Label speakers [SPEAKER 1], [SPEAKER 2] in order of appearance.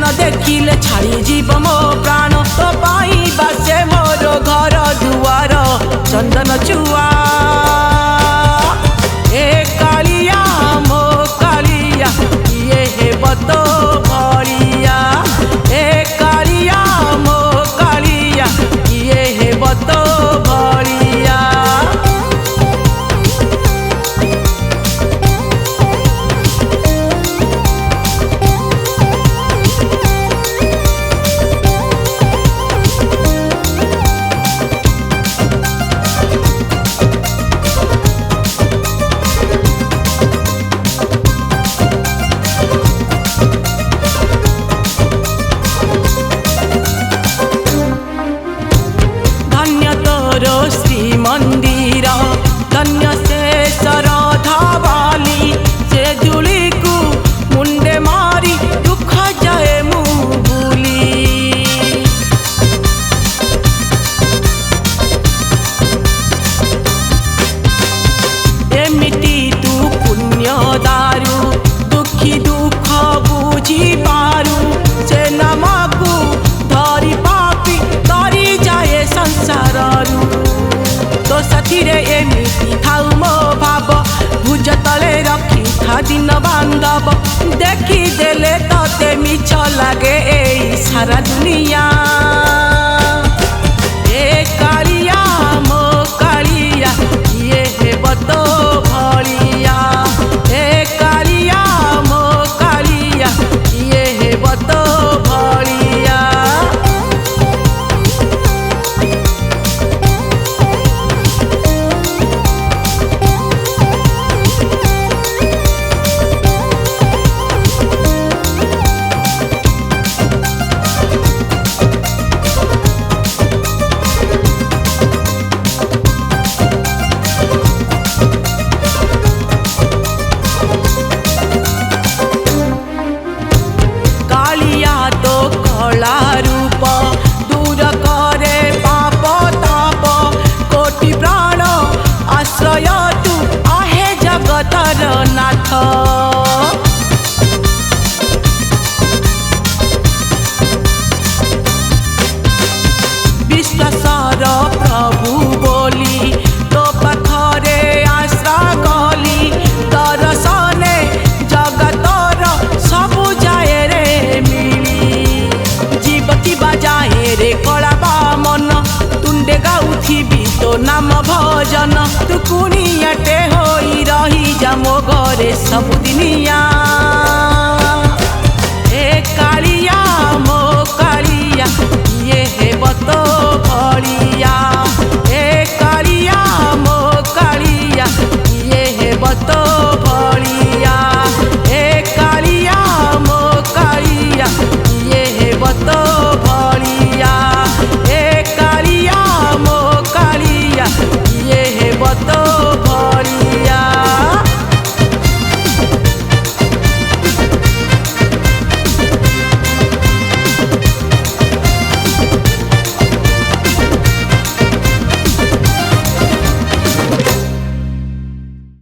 [SPEAKER 1] न देखिले छाड़ी जीव मो प्राण तो पाई बासे मोर घर दुआर चंदन चुआ ए कालिया मो कालिया किए हेब तो भलिया ए कालिया मो कालिया किए हेब तो भलिया। श्री मंदिर धन्य से शरधा बाली से जुली को मुंडे मारी दुख जाए मुँह भूली एमिटी तू पुण्य दारू दुखी दुख बुझी पारू से नामकू धरी पापी धरी जाए संसार तो साथी रे एमिति थाउ मो भाव भुज तले रखी था दिन बांधव देखी देले तते मिछ लागे ए सारा दुनिया ए कालिया मो कालिया किए हेब तो भलिया ए कालिया मो कालिया किए हेब तो भलिया। रूप दूर करे पाप ताप कोटि प्राण आश्रय तू आहे जगतर नाथ विश्वासर प्रभु बोली तो पाखरे आश्रा गली दर्शने जगतर सबु जाए रे मिली जीवती बाजाए रे कला मन तुंडे गाउथिबी तो नाम भजन तू कुनियाटे होई रही जा मो घरे सबुदिनिया।